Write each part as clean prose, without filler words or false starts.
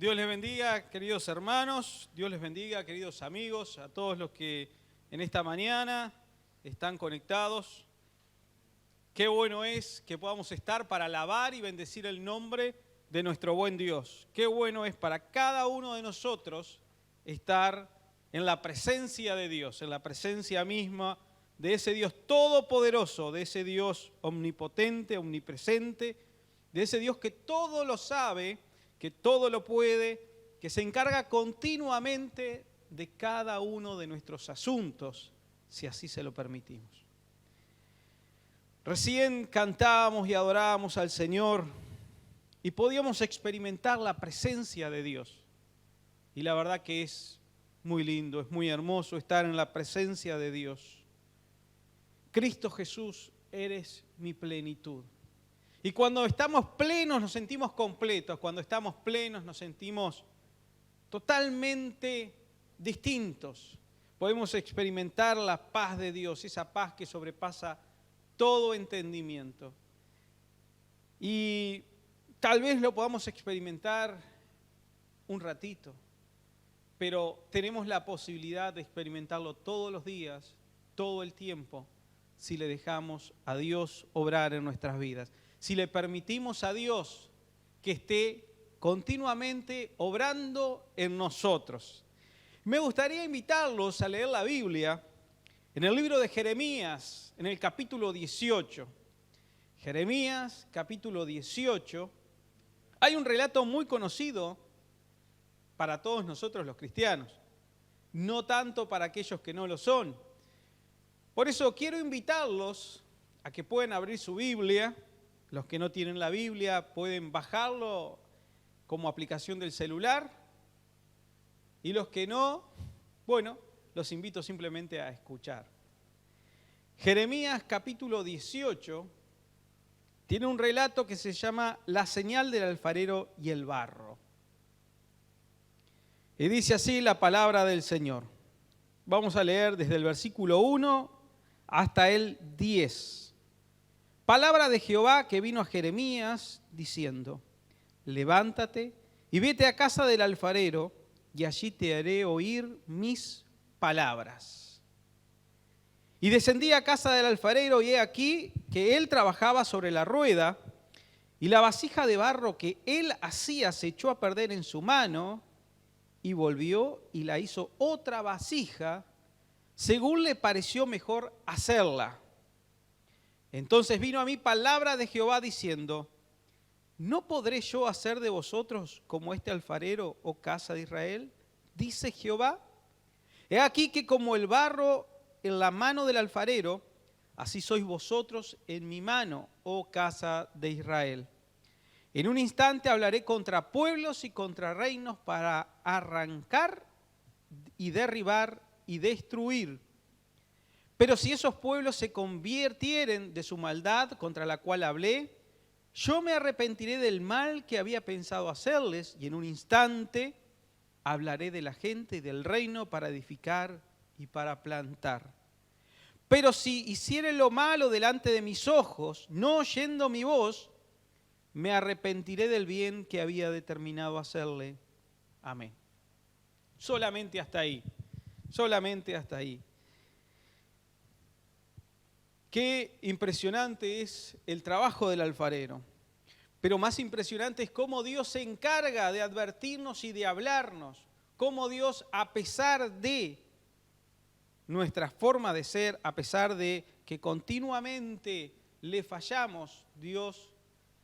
Dios les bendiga, queridos hermanos, Dios les bendiga, queridos amigos, a todos los que en esta mañana están conectados. Qué bueno es que podamos estar para alabar y bendecir el nombre de nuestro buen Dios. Qué bueno es para cada uno de nosotros estar en la presencia de Dios, en la presencia misma de ese Dios todopoderoso, de ese Dios omnipotente, omnipresente, de ese Dios que todo lo sabe, que todo lo puede, que se encarga continuamente de cada uno de nuestros asuntos, si así se lo permitimos. Recién cantábamos y adorábamos al Señor y podíamos experimentar la presencia de Dios. Y la verdad que es muy lindo, es muy hermoso estar en la presencia de Dios. Cristo Jesús, eres mi plenitud. Y cuando estamos plenos nos sentimos completos, cuando estamos plenos nos sentimos totalmente distintos. Podemos experimentar la paz de Dios, esa paz que sobrepasa todo entendimiento. Y tal vez lo podamos experimentar un ratito, pero tenemos la posibilidad de experimentarlo todos los días, todo el tiempo, si le dejamos a Dios obrar en nuestras vidas. Si le permitimos a Dios que esté continuamente obrando en nosotros. Me gustaría invitarlos a leer la Biblia en el libro de Jeremías, en el capítulo 18. Jeremías, capítulo 18. Hay un relato muy conocido para todos nosotros los cristianos, no tanto para aquellos que no lo son. Por eso quiero invitarlos a que puedan abrir su Biblia. Los que no tienen la Biblia pueden bajarlo como aplicación del celular. Y los que no, bueno, los invito simplemente a escuchar. Jeremías capítulo 18 tiene un relato que se llama La señal del alfarero y el barro. Y dice así la palabra del Señor. Vamos a leer desde el versículo 1 hasta el 10. Palabra de Jehová que vino a Jeremías diciendo: levántate y vete a casa del alfarero, y allí te haré oír mis palabras. Y descendí a casa del alfarero, y he aquí que él trabajaba sobre la rueda, y la vasija de barro que él hacía se echó a perder en su mano, y volvió y la hizo otra vasija, según le pareció mejor hacerla. Entonces vino a mí palabra de Jehová diciendo: ¿no podré yo hacer de vosotros como este alfarero, oh casa de Israel? Dice Jehová. He aquí que como el barro en la mano del alfarero, así sois vosotros en mi mano, oh casa de Israel. En un instante hablaré contra pueblos y contra reinos para arrancar y derribar y destruir. Pero si esos pueblos se convirtieren de su maldad contra la cual hablé, yo me arrepentiré del mal que había pensado hacerles, y en un instante hablaré de la gente y del reino para edificar y para plantar. Pero si hiciere lo malo delante de mis ojos, no oyendo mi voz, me arrepentiré del bien que había determinado hacerle. Amén. Solamente hasta ahí. Solamente hasta ahí. Qué impresionante es el trabajo del alfarero. Pero más impresionante es cómo Dios se encarga de advertirnos y de hablarnos. Cómo Dios, a pesar de nuestra forma de ser, a pesar de que continuamente le fallamos, Dios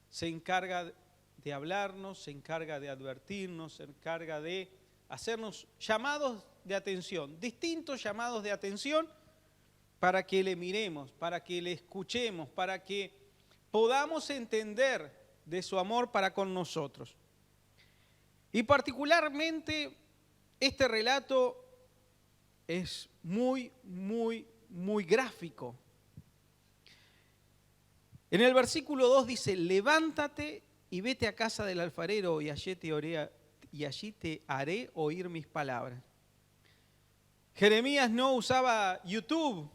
se encarga de hablarnos, se encarga de advertirnos, se encarga de hacernos llamados de atención, distintos llamados de atención, para que le miremos, para que le escuchemos, para que podamos entender de su amor para con nosotros. Y particularmente este relato es muy gráfico. En el versículo 2 dice: levántate y vete a casa del alfarero, y allí te haré oír mis palabras. Jeremías no usaba YouTube,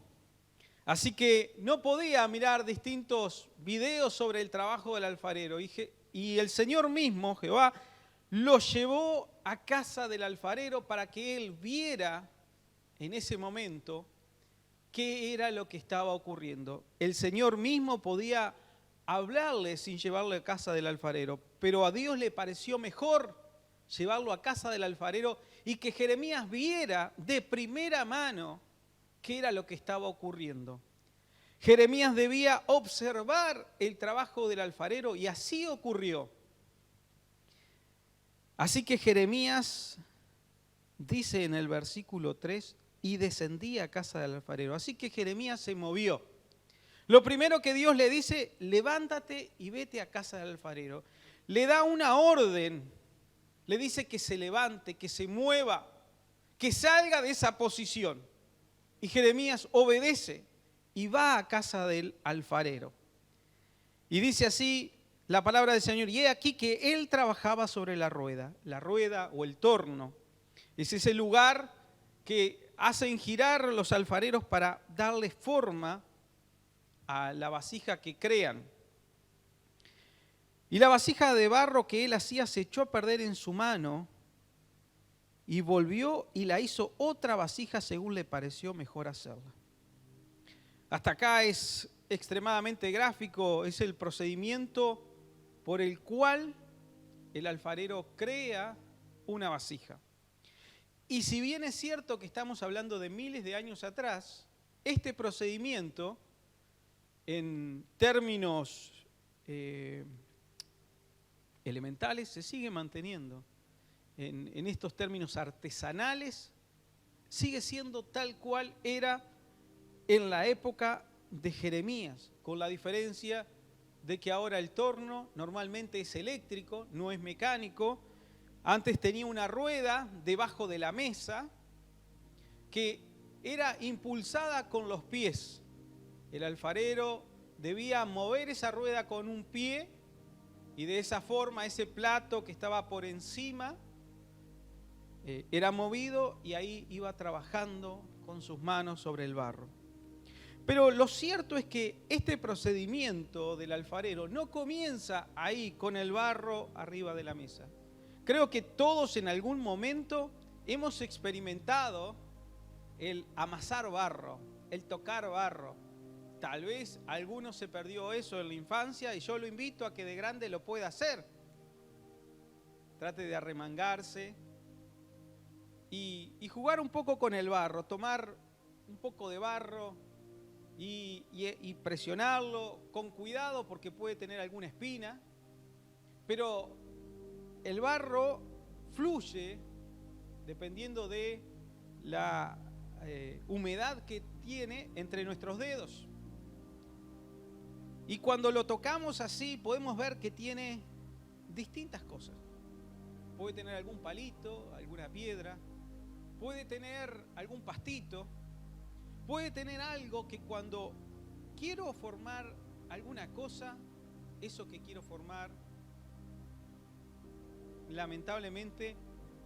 así que no podía mirar distintos videos sobre el trabajo del alfarero. Y el Señor mismo, Jehová, lo llevó a casa del alfarero para que él viera en ese momento qué era lo que estaba ocurriendo. El Señor mismo podía hablarle sin llevarle a casa del alfarero, pero a Dios le pareció mejor llevarlo a casa del alfarero y que Jeremías viera de primera mano qué era lo que estaba ocurriendo. Jeremías debía observar el trabajo del alfarero y así ocurrió. Así que Jeremías dice en el versículo 3, y descendía a casa del alfarero. Así que Jeremías se movió. Lo primero que Dios le dice, levántate y vete a casa del alfarero. Le da una orden, le dice que se levante, que se mueva, que salga de esa posición. Y Jeremías obedece y va a casa del alfarero. Y dice así la palabra del Señor, y he aquí que él trabajaba sobre la rueda o el torno. Es ese lugar que hacen girar los alfareros para darle forma a la vasija que crean. Y la vasija de barro que él hacía se echó a perder en su mano y volvió y la hizo otra vasija según le pareció mejor hacerla. Hasta acá es extremadamente gráfico, es el procedimiento por el cual el alfarero crea una vasija. Y si bien es cierto que estamos hablando de miles de años atrás, este procedimiento, en términos elementales, se sigue manteniendo. En estos términos artesanales, sigue siendo tal cual era en la época de Jeremías, con la diferencia de que ahora el torno normalmente es eléctrico, no es mecánico. Antes tenía una rueda debajo de la mesa que era impulsada con los pies. El alfarero debía mover esa rueda con un pie y de esa forma ese plato que estaba por encima era movido y ahí iba trabajando con sus manos sobre el barro. Pero lo cierto es que este procedimiento del alfarero no comienza ahí con el barro arriba de la mesa. Creo que todos en algún momento hemos experimentado el amasar barro, el tocar barro. Tal vez alguno se perdió eso en la infancia y yo lo invito a que de grande lo pueda hacer. Trate de arremangarse y jugar un poco con el barro, tomar un poco de barro y presionarlo con cuidado porque puede tener alguna espina, pero el barro fluye dependiendo de la humedad que tiene entre nuestros dedos. Y cuando lo tocamos así podemos ver que tiene distintas cosas. Puede tener algún palito, alguna piedra, puede tener algún pastito, puede tener algo que cuando quiero formar alguna cosa, eso que quiero formar, lamentablemente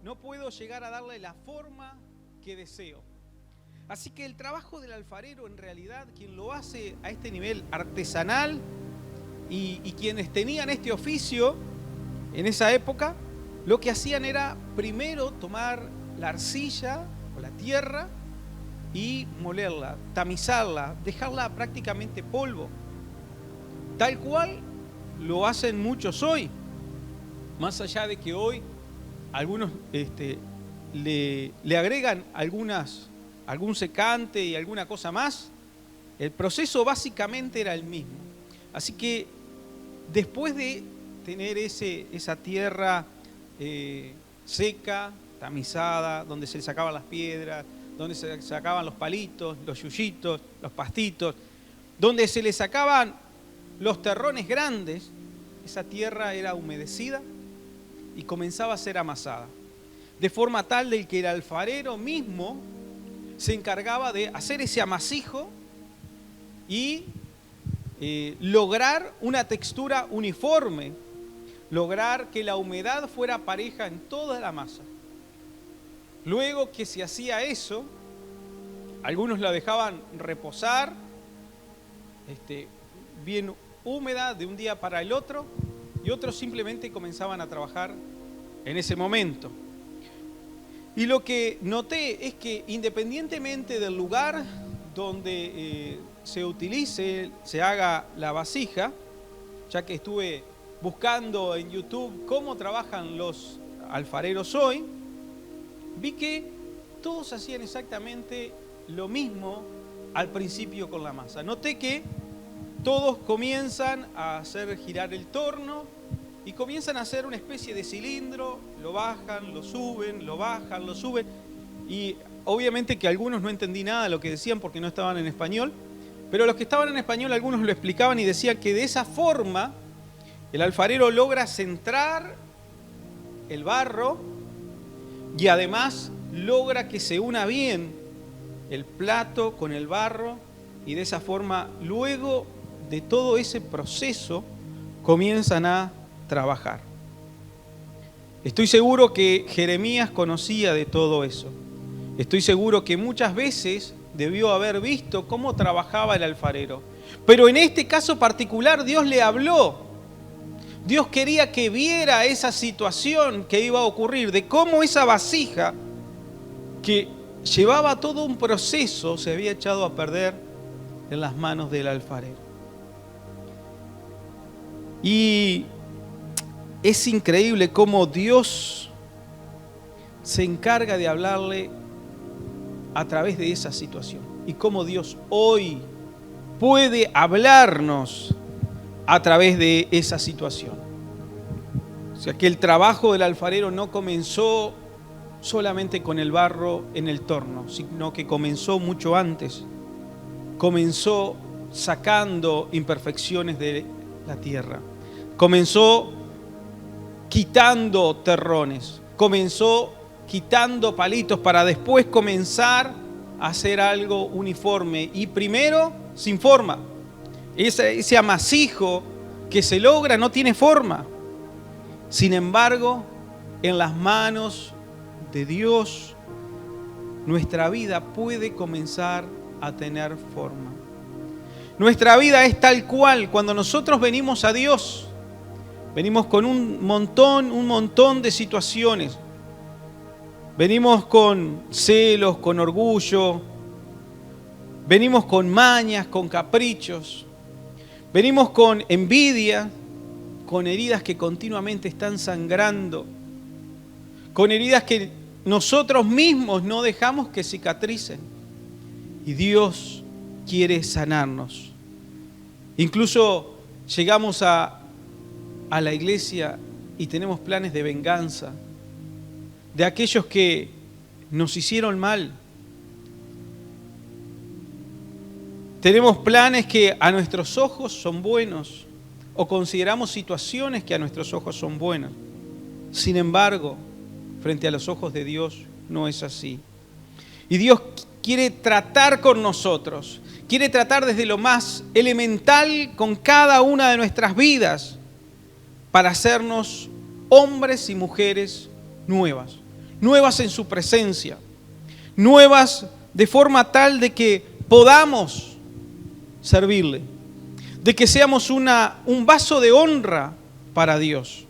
no puedo llegar a darle la forma que deseo. Así que el trabajo del alfarero, en realidad, quien lo hace a este nivel artesanal y quienes tenían este oficio en esa época, lo que hacían era primero tomar la arcilla o la tierra y molerla, tamizarla, dejarla prácticamente polvo, tal cual lo hacen muchos hoy. Más allá de que hoy algunos le agregan algún secante y alguna cosa más, el proceso básicamente era el mismo. Así que después de tener esa tierra seca, tamizada, donde se le sacaban las piedras, donde se sacaban los palitos, los yuyitos, los pastitos, donde se le sacaban los terrones grandes, esa tierra era humedecida y comenzaba a ser amasada. De forma tal de que el alfarero mismo se encargaba de hacer ese amasijo y lograr una textura uniforme, lograr que la humedad fuera pareja en toda la masa. Luego que se hacía eso, algunos la dejaban reposar, bien húmeda de un día para el otro, y otros simplemente comenzaban a trabajar en ese momento. Y lo que noté es que independientemente del lugar donde se utilice, se haga la vasija, ya que estuve buscando en YouTube cómo trabajan los alfareros hoy, vi que todos hacían exactamente lo mismo al principio con la masa. Noté que todos comienzan a hacer girar el torno y comienzan a hacer una especie de cilindro, lo bajan, lo suben, lo bajan, lo suben. Y obviamente que algunos no entendí nada de lo que decían porque no estaban en español, pero los que estaban en español algunos lo explicaban y decían que de esa forma el alfarero logra centrar el barro y además logra que se una bien el plato con el barro y de esa forma luego de todo ese proceso comienzan a trabajar. Estoy seguro que Jeremías conocía de todo eso. Estoy seguro que muchas veces debió haber visto cómo trabajaba el alfarero. Pero en este caso particular Dios le habló. Dios quería que viera esa situación que iba a ocurrir, de cómo esa vasija que llevaba todo un proceso se había echado a perder en las manos del alfarero. Y es increíble cómo Dios se encarga de hablarle a través de esa situación y cómo Dios hoy puede hablarnos a través de esa situación. O sea que el trabajo del alfarero no comenzó solamente con el barro en el torno, sino que comenzó mucho antes. Comenzó sacando imperfecciones de la tierra. Comenzó quitando terrones. Comenzó quitando palitos para después comenzar a hacer algo uniforme. Y primero sin forma. Ese amasijo que se logra no tiene forma. Sin embargo, en las manos de Dios, nuestra vida puede comenzar a tener forma. Nuestra vida es tal cual. Cuando nosotros venimos a Dios, venimos con un montón de situaciones. Venimos con celos, con orgullo. Venimos con mañas, con caprichos. Venimos con envidia, con heridas que continuamente están sangrando. Con heridas que nosotros mismos no dejamos que cicatricen. Y Dios quiere sanarnos. Incluso llegamos a la iglesia y tenemos planes de venganza de aquellos que nos hicieron mal. Tenemos planes que a nuestros ojos son buenos o consideramos situaciones que a nuestros ojos son buenas. Sin embargo, frente a los ojos de Dios no es así. Y Dios quiere tratar con nosotros, quiere tratar desde lo más elemental con cada una de nuestras vidas para hacernos hombres y mujeres nuevas, nuevas en su presencia, nuevas de forma tal de que podamos servirle, de que seamos un vaso de honra para Dios.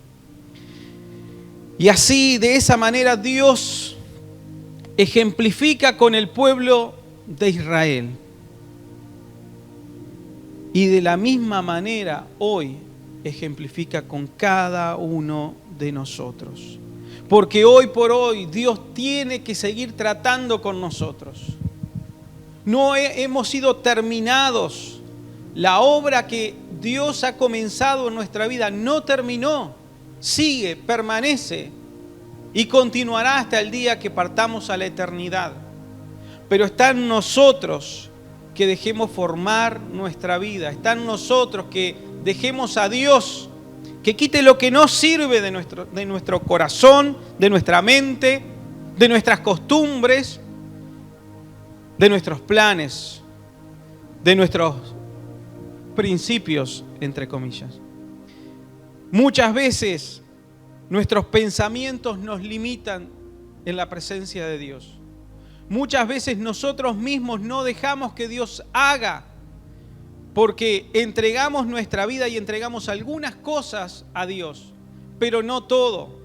Y así, de esa manera, Dios ejemplifica con el pueblo de Israel. Y de la misma manera, hoy ejemplifica con cada uno de nosotros. Porque hoy por hoy Dios tiene que seguir tratando con nosotros. No hemos sido terminados. La obra que Dios ha comenzado en nuestra vida no terminó. Sigue, permanece y continuará hasta el día que partamos a la eternidad. Pero está en nosotros que dejemos formar nuestra vida. Está en nosotros que dejemos a Dios que quite lo que no sirve de nuestro corazón, de nuestra mente, de nuestras costumbres, de nuestros planes, de nuestros principios, entre comillas. Muchas veces nuestros pensamientos nos limitan en la presencia de Dios. Muchas veces nosotros mismos no dejamos que Dios haga, porque entregamos nuestra vida y entregamos algunas cosas a Dios, pero no todo.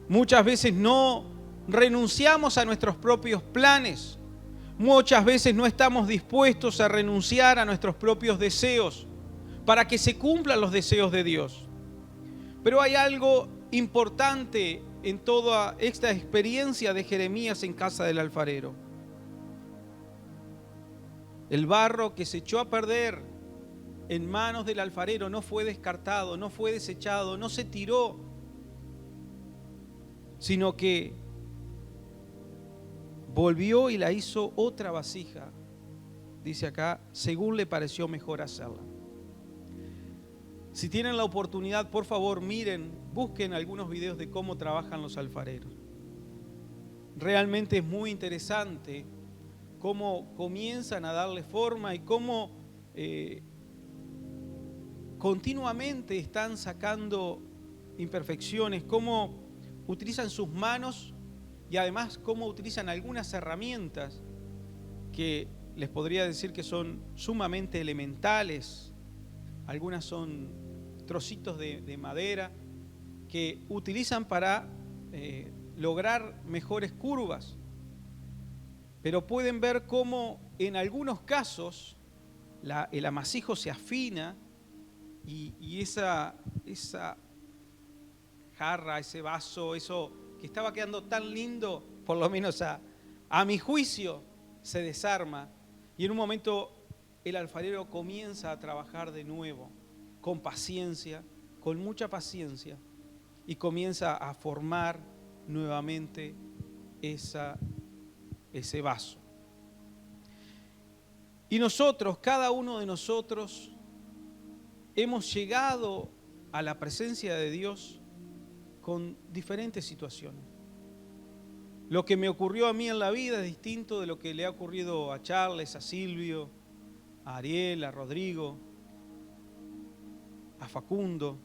Muchas veces no renunciamos a nuestros propios planes. Muchas veces no estamos dispuestos a renunciar a nuestros propios deseos para que se cumplan los deseos de Dios. Pero hay algo importante en toda esta experiencia de Jeremías en casa del alfarero. El barro que se echó a perder en manos del alfarero no fue descartado, no fue desechado, no se tiró, sino que volvió y la hizo otra vasija. Dice acá, según le pareció mejor hacerla. Si tienen la oportunidad, por favor, miren, busquen algunos videos de cómo trabajan los alfareros. Realmente es muy interesante cómo comienzan a darle forma y cómo continuamente están sacando imperfecciones, cómo utilizan sus manos y además cómo utilizan algunas herramientas que les podría decir que son sumamente elementales. Algunas son trocitos de madera que utilizan para lograr mejores curvas. Pero pueden ver cómo en algunos casos el amasijo se afina y esa jarra, ese vaso, eso que estaba quedando tan lindo, por lo menos a mi juicio, se desarma. Y en un momento el alfarero comienza a trabajar de nuevo, con paciencia, con mucha paciencia, y comienza a formar nuevamente ese vaso. Y nosotros, cada uno de nosotros, hemos llegado a la presencia de Dios con diferentes situaciones. Lo que me ocurrió a mí en la vida es distinto de lo que le ha ocurrido a Charles, a Silvio, a Ariel, a Rodrigo, a Facundo,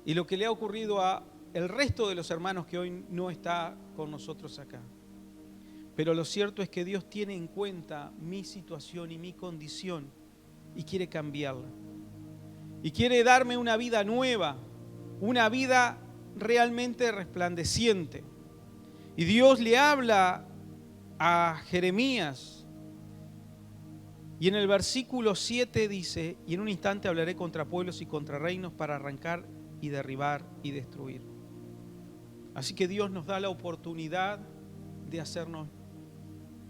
y lo que le ha ocurrido a el resto de los hermanos que hoy no está con nosotros acá. Pero lo cierto es que Dios tiene en cuenta mi situación y mi condición y quiere cambiarla. Y quiere darme una vida nueva, una vida realmente resplandeciente. Y Dios le habla a Jeremías. Y en el versículo 7 dice, y en un instante hablaré contra pueblos y contra reinos para arrancar y derribar y destruir. Así que Dios nos da la oportunidad de hacernos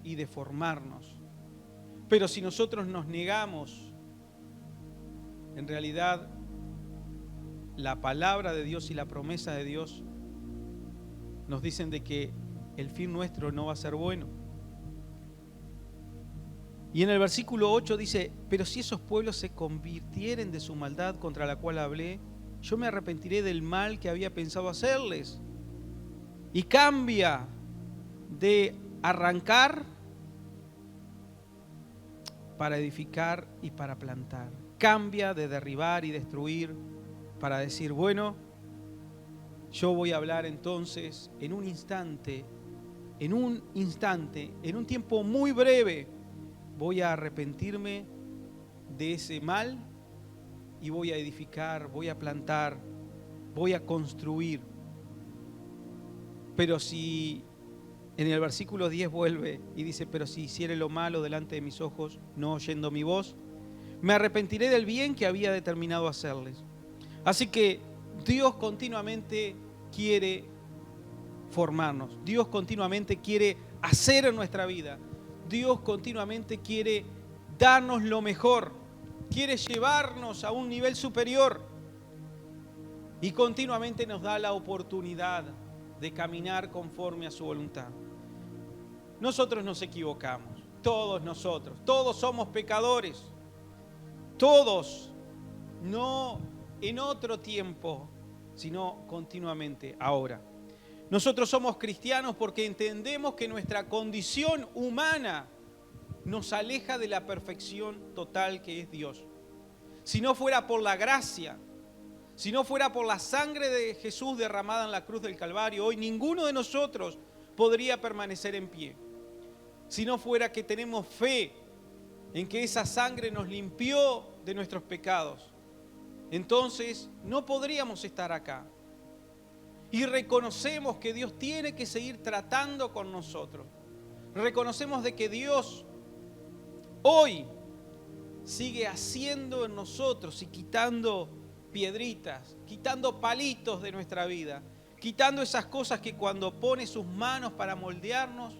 y de formarnos. Pero si nosotros nos negamos, en realidad la palabra de Dios y la promesa de Dios nos dicen de que el fin nuestro no va a ser bueno. Y en el versículo 8 dice, pero si esos pueblos se convirtieren de su maldad contra la cual hablé, yo me arrepentiré del mal que había pensado hacerles. Y cambia de arrancar para edificar y para plantar. Cambia de derribar y destruir para decir, bueno, yo voy a hablar entonces en un instante, en un tiempo muy breve, voy a arrepentirme de ese mal y voy a edificar, voy a plantar, voy a construir. Pero si en el versículo 10 vuelve y dice, pero si hiciere lo malo delante de mis ojos, no oyendo mi voz, me arrepentiré del bien que había determinado hacerles. Así que Dios continuamente quiere formarnos. Dios continuamente quiere hacer en nuestra vida. Dios continuamente quiere darnos lo mejor. Quiere llevarnos a un nivel superior. Y continuamente nos da la oportunidad de caminar conforme a su voluntad. Nosotros nos equivocamos. Todos nosotros. Todos somos pecadores. Todos. No en otro tiempo, sino continuamente ahora. Nosotros somos cristianos porque entendemos que nuestra condición humana nos aleja de la perfección total que es Dios. Si no fuera por la gracia, si no fuera por la sangre de Jesús derramada en la cruz del Calvario, hoy ninguno de nosotros podría permanecer en pie. Si no fuera que tenemos fe en que esa sangre nos limpió de nuestros pecados, entonces no podríamos estar acá. y reconocemos que Dios tiene que seguir tratando con nosotros. Reconocemos de que Dios hoy sigue haciendo en nosotros y quitando piedritas, quitando palitos de nuestra vida, quitando esas cosas que cuando pone sus manos para moldearnos,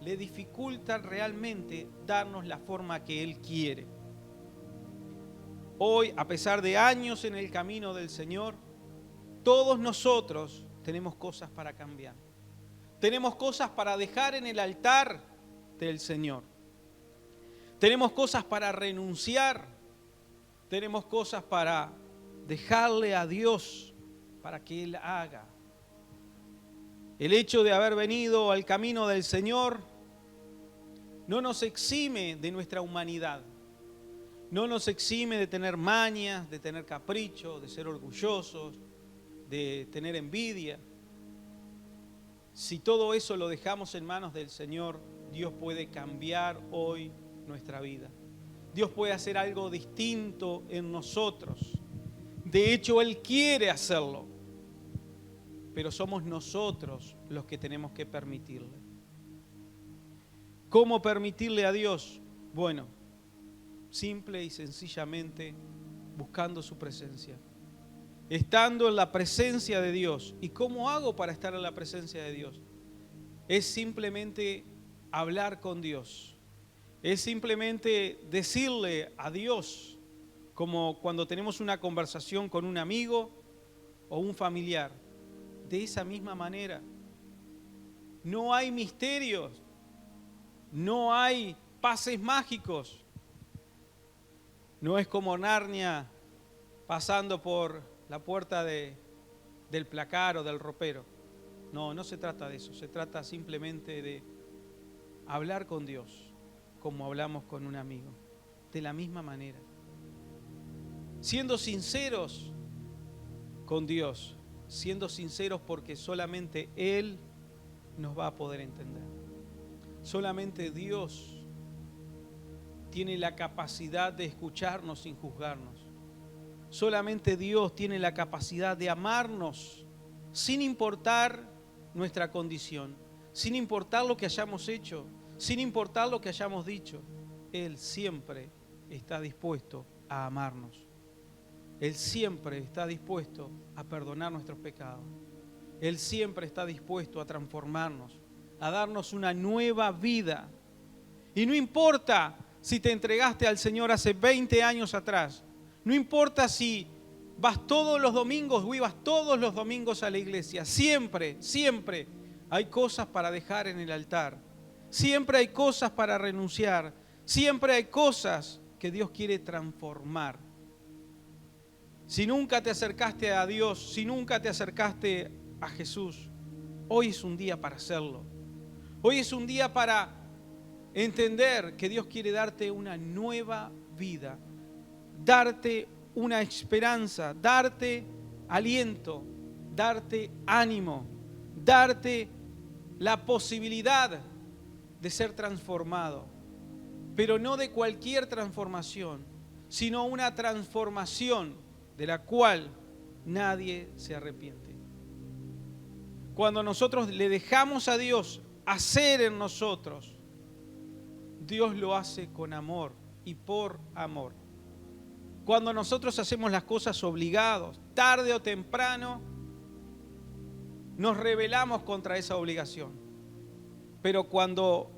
le dificultan realmente darnos la forma que Él quiere. Hoy, a pesar de años en el camino del Señor, todos nosotros tenemos cosas para cambiar. Tenemos cosas para dejar en el altar del Señor. Tenemos cosas para renunciar. Tenemos cosas para dejarle a Dios para que Él haga. El hecho de haber venido al camino del Señor no nos exime de nuestra humanidad. No nos exime de tener mañas, de tener caprichos, de ser orgullosos, de tener envidia. Si todo eso lo dejamos en manos del Señor, Dios puede cambiar hoy nuestra vida. Dios puede hacer algo distinto en nosotros. De hecho, Él quiere hacerlo. Pero somos nosotros los que tenemos que permitirle. ¿Cómo permitirle a Dios? Bueno, simple y sencillamente buscando su presencia. Estando en la presencia de Dios. ¿Y cómo hago para estar en la presencia de Dios? Es simplemente hablar con Dios. Es simplemente decirle a Dios, como cuando tenemos una conversación con un amigo o un familiar. De esa misma manera. No hay misterios. No hay pases mágicos. No es como Narnia pasando por la puerta del placar o del ropero. No, no se trata de eso. Se trata simplemente de hablar con Dios como hablamos con un amigo. De la misma manera. Siendo sinceros con Dios. Siendo sinceros porque solamente Él nos va a poder entender. Solamente Dios tiene la capacidad de escucharnos sin juzgarnos. Solamente Dios tiene la capacidad de amarnos sin importar nuestra condición, sin importar lo que hayamos hecho, sin importar lo que hayamos dicho. Él siempre está dispuesto a amarnos. Él siempre está dispuesto a perdonar nuestros pecados. Él siempre está dispuesto a transformarnos, a darnos una nueva vida. Y no importa si te entregaste al Señor hace 20 años atrás. No importa si vas todos los domingos o ibas todos los domingos a la iglesia. Siempre, siempre hay cosas para dejar en el altar. Siempre hay cosas para renunciar. Siempre hay cosas que Dios quiere transformar. Si nunca te acercaste a Dios, si nunca te acercaste a Jesús, hoy es un día para hacerlo. Hoy es un día para entender que Dios quiere darte una nueva vida, darte una esperanza, darte aliento, darte ánimo, darte la posibilidad de ser transformado. Pero no de cualquier transformación, sino una transformación de la cual nadie se arrepiente. Cuando nosotros le dejamos a Dios hacer en nosotros, Dios lo hace con amor y por amor. Cuando nosotros hacemos las cosas obligados, tarde o temprano, nos rebelamos contra esa obligación. Pero cuando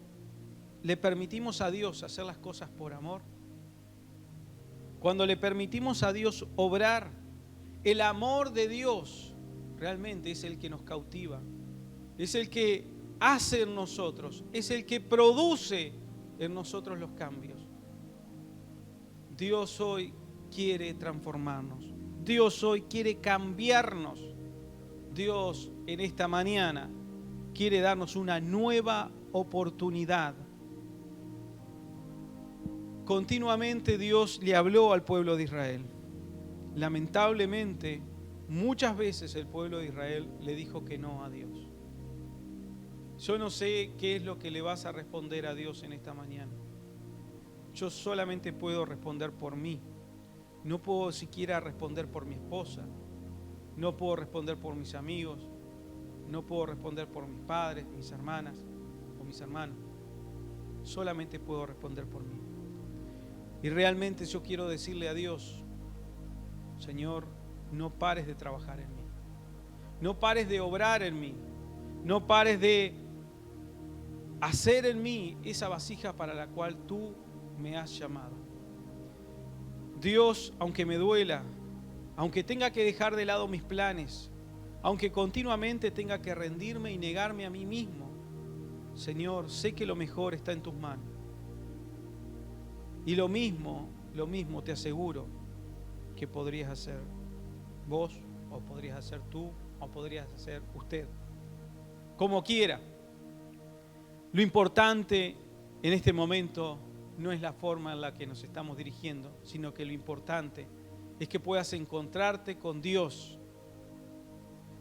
le permitimos a Dios hacer las cosas por amor, cuando le permitimos a Dios obrar, el amor de Dios realmente es el que nos cautiva, es el que hace en nosotros, es el que produce en nosotros los cambios. Dios hoy quiere transformarnos, Dios hoy quiere cambiarnos, Dios en esta mañana quiere darnos una nueva oportunidad. Continuamente Dios le habló al pueblo de Israel. Lamentablemente, muchas veces el pueblo de Israel le dijo que no a Dios. Yo no sé qué es lo que le vas a responder a Dios en esta mañana. Yo solamente puedo responder por mí. No puedo siquiera responder por mi esposa. No puedo responder por mis amigos. no puedo responder por mis padres, mis hermanas o mis hermanos. Solamente puedo responder por mí. Y realmente yo quiero decirle a Dios, Señor, no pares de trabajar en mí. No pares de obrar en mí. No pares de hacer en mí esa vasija para la cual tú me has llamado. Dios, aunque me duela, aunque tenga que dejar de lado mis planes, aunque continuamente tenga que rendirme y negarme a mí mismo, Señor, sé que lo mejor está en tus manos. Y lo mismo te aseguro que podrías hacer vos, o podrías hacer tú, o podrías hacer usted. Como quiera. Lo importante en este momento no es la forma en la que nos estamos dirigiendo, sino que lo importante es que puedas encontrarte con Dios,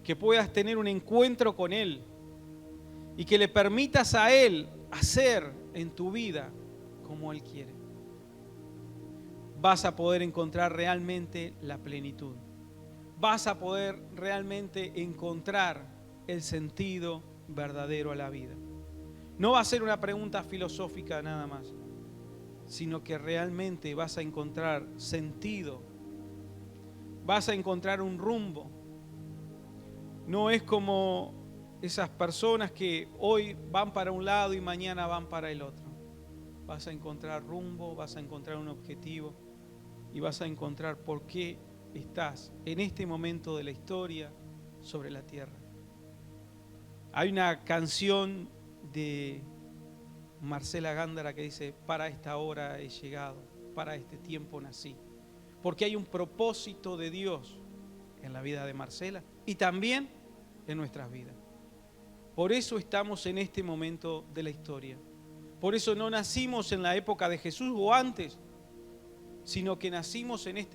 que puedas tener un encuentro con Él y que le permitas a Él hacer en tu vida como Él quiere. Vas a poder encontrar realmente la plenitud. Vas a poder realmente encontrar el sentido verdadero a la vida. No va a ser una pregunta filosófica nada más, sino que realmente vas a encontrar sentido, vas a encontrar un rumbo. No es como esas personas que hoy van para un lado y mañana van para el otro. Vas a encontrar rumbo, vas a encontrar un objetivo y vas a encontrar por qué estás en este momento de la historia sobre la tierra. Hay una canción de Marcela Gándara que dice: para esta hora he llegado, para este tiempo nací. Porque hay un propósito de Dios en la vida de Marcela y también en nuestras vidas. Por eso estamos en este momento de la historia. Por eso no nacimos en la época de Jesús o antes, sino que nacimos en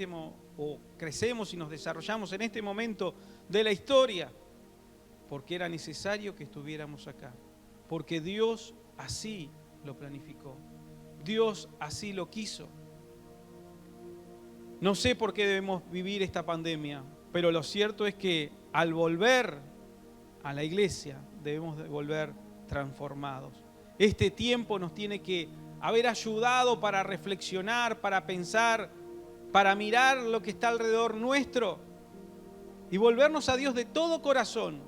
o crecemos y nos desarrollamos en este momento de la historia, porque era necesario que estuviéramos acá, porque Dios así lo planificó, Dios así lo quiso. No sé por qué debemos vivir esta pandemia, pero lo cierto es que al volver a la iglesia debemos de volver transformados. Este tiempo nos tiene que haber ayudado para reflexionar, para pensar, para mirar lo que está alrededor nuestro y volvernos a Dios de todo corazón,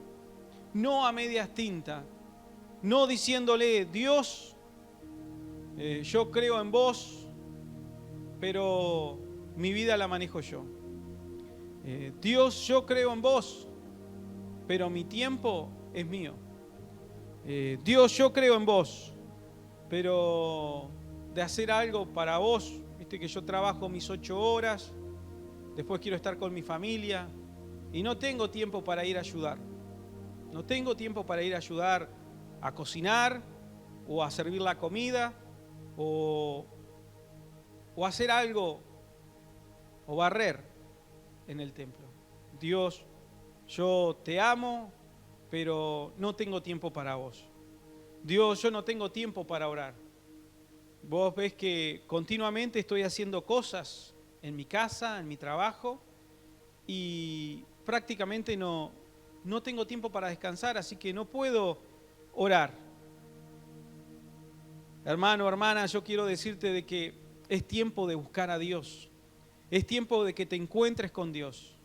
no a medias tintas, no diciéndole: Dios, yo creo en vos, pero mi vida la manejo yo. Dios, yo creo en vos, pero mi tiempo es mío. Dios, yo creo en vos, pero de hacer algo para vos, viste que yo trabajo mis 8 horas, después quiero estar con mi familia y no tengo tiempo para ir a ayudar. No tengo tiempo para ir a ayudar a cocinar o a servir la comida o hacer algo o barrer en el templo. Dios, yo te amo, pero no tengo tiempo para vos. Dios, yo no tengo tiempo para orar. Vos ves que continuamente estoy haciendo cosas en mi casa, en mi trabajo, y prácticamente no tengo tiempo para descansar, así que no puedo orar. Hermano, hermana, yo quiero decirte de que es tiempo de buscar a Dios. Es tiempo de que te encuentres con Dios.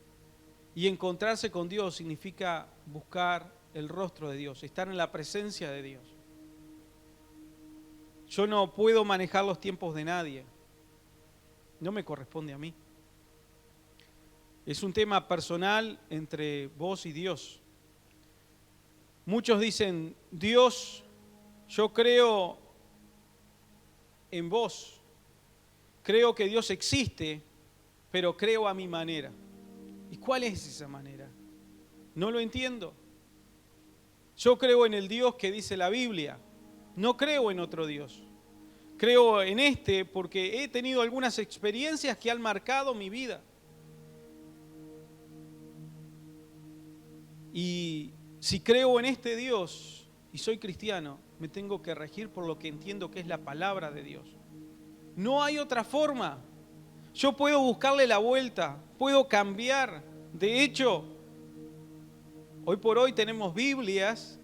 Y encontrarse con Dios significa buscar el rostro de Dios, estar en la presencia de Dios. Yo no puedo manejar los tiempos de nadie. No me corresponde a mí. Es un tema personal entre vos y Dios. Muchos dicen: Dios, yo creo en vos. Creo que Dios existe, pero creo a mi manera. ¿Y cuál es esa manera? No lo entiendo. Yo creo en el Dios que dice la Biblia. No creo en otro Dios. Creo en este porque he tenido algunas experiencias que han marcado mi vida. Y si creo en este Dios y soy cristiano, me tengo que regir por lo que entiendo que es la palabra de Dios. No hay otra forma. Yo puedo buscarle la vuelta, puedo cambiar. De hecho, Hoy por hoy tenemos Biblias,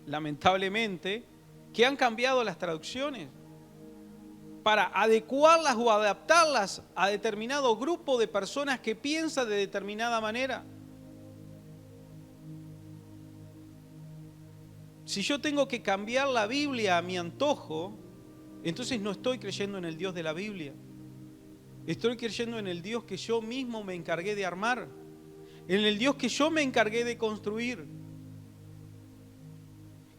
lamentablemente, que han cambiado las traducciones para adecuarlas o adaptarlas a determinado grupo de personas que piensan de determinada manera. Si yo tengo que cambiar la Biblia a mi antojo, entonces no estoy creyendo en el Dios de la Biblia. Estoy creyendo en el Dios que yo mismo me encargué de armar, en el Dios que yo me encargué de construir.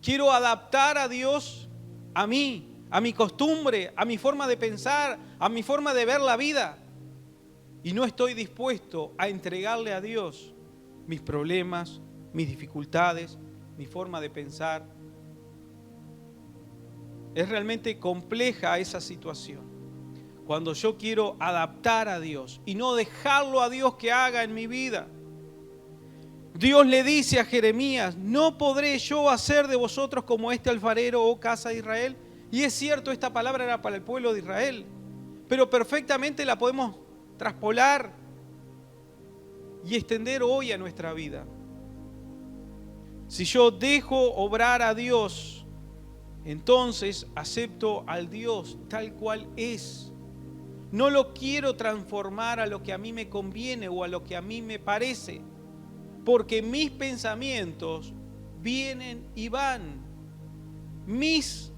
Quiero adaptar a Dios a mí, a mi costumbre, a mi forma de pensar, a mi forma de ver la vida. Y no estoy dispuesto a entregarle a Dios mis problemas, mis dificultades, mi forma de pensar. Es realmente compleja esa situación. Cuando yo quiero adaptar a Dios y no dejarlo a Dios que haga en mi vida. Dios le dice a Jeremías, ¿no podré yo hacer de vosotros como este alfarero, oh casa de Israel? Y es cierto, esta palabra era para el pueblo de Israel, pero perfectamente la podemos traspolar y extender hoy a nuestra vida. Si yo dejo obrar a Dios, entonces acepto al Dios tal cual es. No lo quiero transformar a lo que a mí me conviene o a lo que a mí me parece, porque mis pensamientos vienen y van. Mis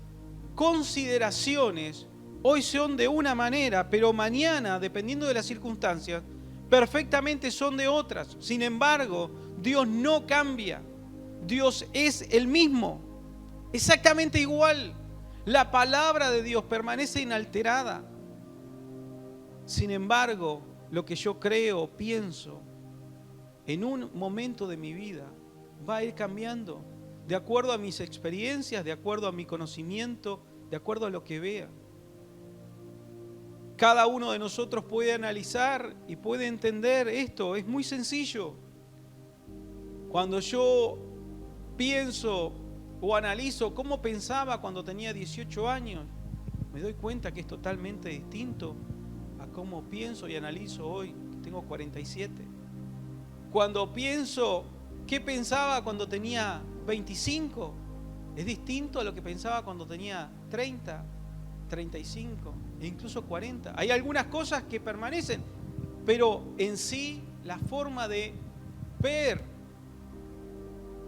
consideraciones hoy son de una manera, pero mañana, dependiendo de las circunstancias, perfectamente son de otras. Sin embargo, Dios no cambia. Dios es el mismo, exactamente igual. La palabra de Dios permanece inalterada. Sin embargo, lo que yo creo, pienso, en un momento de mi vida va a ir cambiando de acuerdo a mis experiencias, de acuerdo a mi conocimiento, de acuerdo a lo que vea. Cada uno de nosotros puede analizar y puede entender esto. Es muy sencillo. Cuando yo pienso o analizo cómo pensaba cuando tenía 18 años, me doy cuenta que es totalmente distinto a cómo pienso y analizo hoy, que tengo 47. Cuando pienso qué pensaba cuando tenía 25, es distinto a lo que pensaba cuando tenía 30, 35 e incluso 40. Hay algunas cosas que permanecen, pero en sí la forma de ver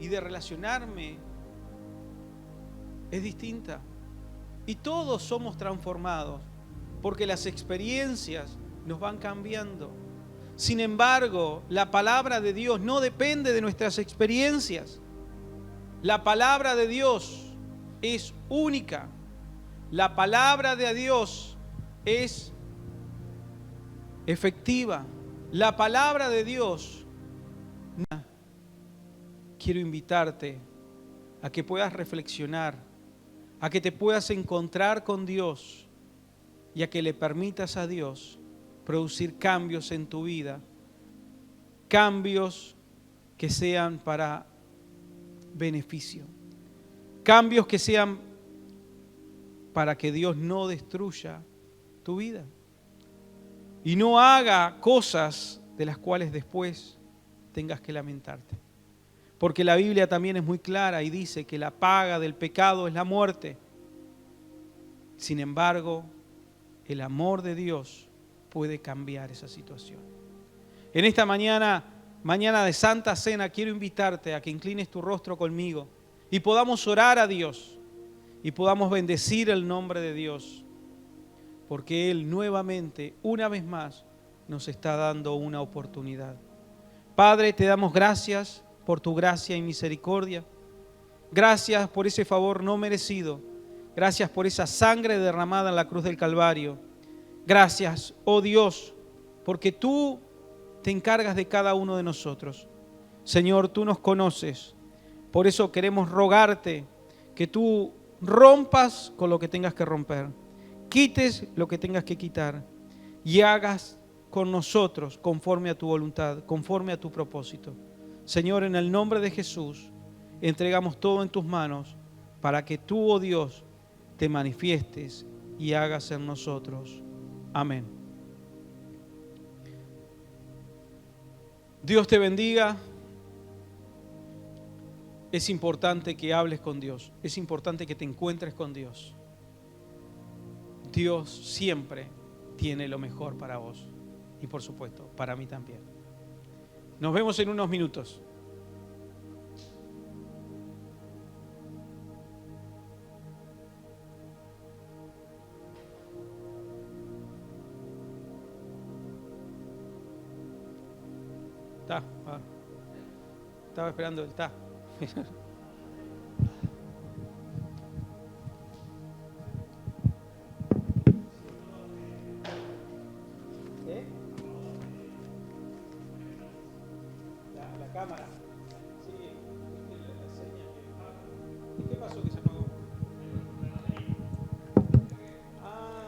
y de relacionarme es distinta. Y todos somos transformados porque las experiencias nos van cambiando. Sin embargo, la palabra de Dios no depende de nuestras experiencias. La palabra de Dios es única. La palabra de Dios es efectiva. La palabra de Dios. Quiero invitarte a que puedas reflexionar, a que te puedas encontrar con Dios y a que le permitas a Dios producir cambios en tu vida, cambios que sean para beneficio, cambios que sean para que Dios no destruya tu vida y no haga cosas de las cuales después tengas que lamentarte. Porque la Biblia también es muy clara y dice que la paga del pecado es la muerte. Sin embargo, el amor de Dios puede cambiar esa situación. En esta mañana de Santa Cena, quiero invitarte a que inclines tu rostro conmigo y podamos orar a Dios y podamos bendecir el nombre de Dios, porque Él nuevamente, una vez más, nos está dando una oportunidad. Padre, te damos gracias por tu gracia y misericordia. Gracias por ese favor no merecido. Gracias por esa sangre derramada en la cruz del Calvario. Gracias, oh Dios, porque tú te encargas de cada uno de nosotros. Señor, tú nos conoces. Por eso queremos rogarte que tú rompas con lo que tengas que romper, quites lo que tengas que quitar y hagas con nosotros conforme a tu voluntad, conforme a tu propósito. Señor, en el nombre de Jesús, entregamos todo en tus manos para que tú, oh Dios, te manifiestes y hagas en nosotros. Amén. Dios te bendiga. Es importante que hables con Dios. Es importante que te encuentres con Dios. Dios siempre tiene lo mejor para vos. Y por supuesto, para mí también. Nos vemos en unos minutos. Estaba esperando el ta. La cámara. Sí, la seña que... ¿Qué pasó que se apagó? Ah.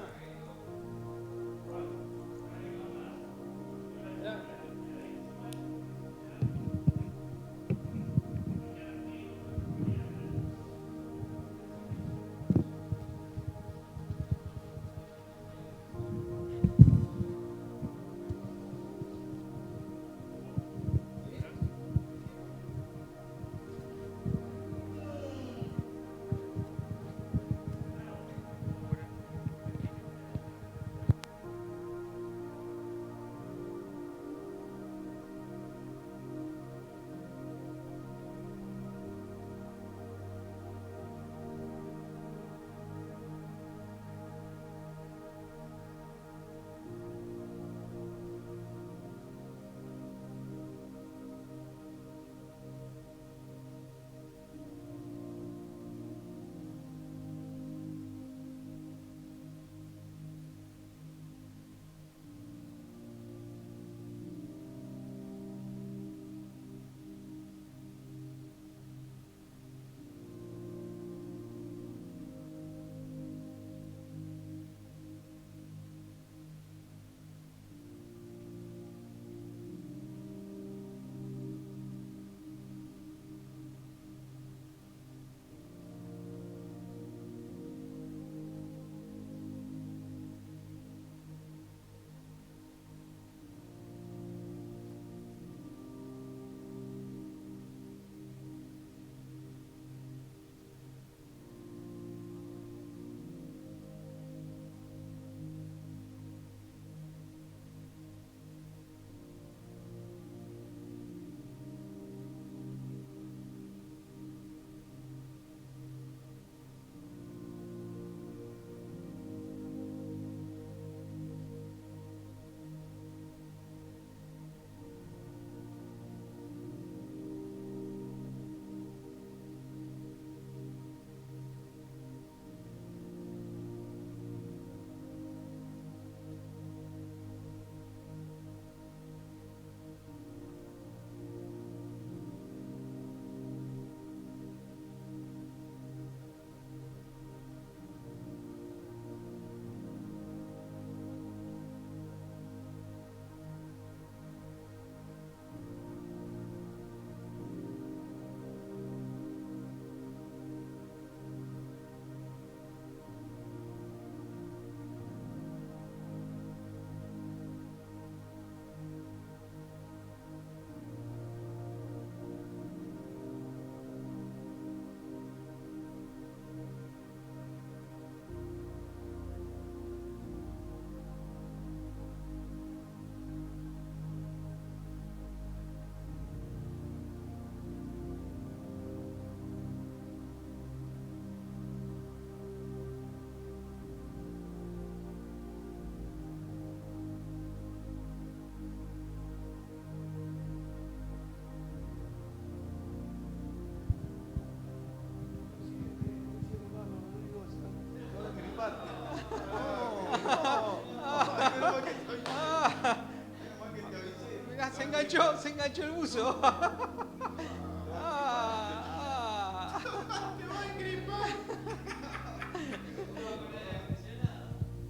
Mirá, se enganchó el buzo.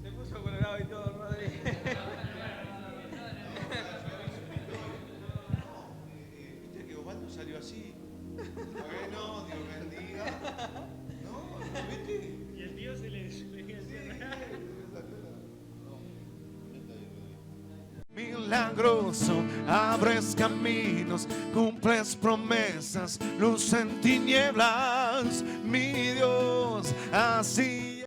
Se puso colorado y todo, Rodri. Viste que Osvaldo salió así. Bueno, Dios bendiga. No, ¿viste? Y el tío se le Milagroso, abres caminos, cumples promesas, luz en tinieblas, mi Dios, así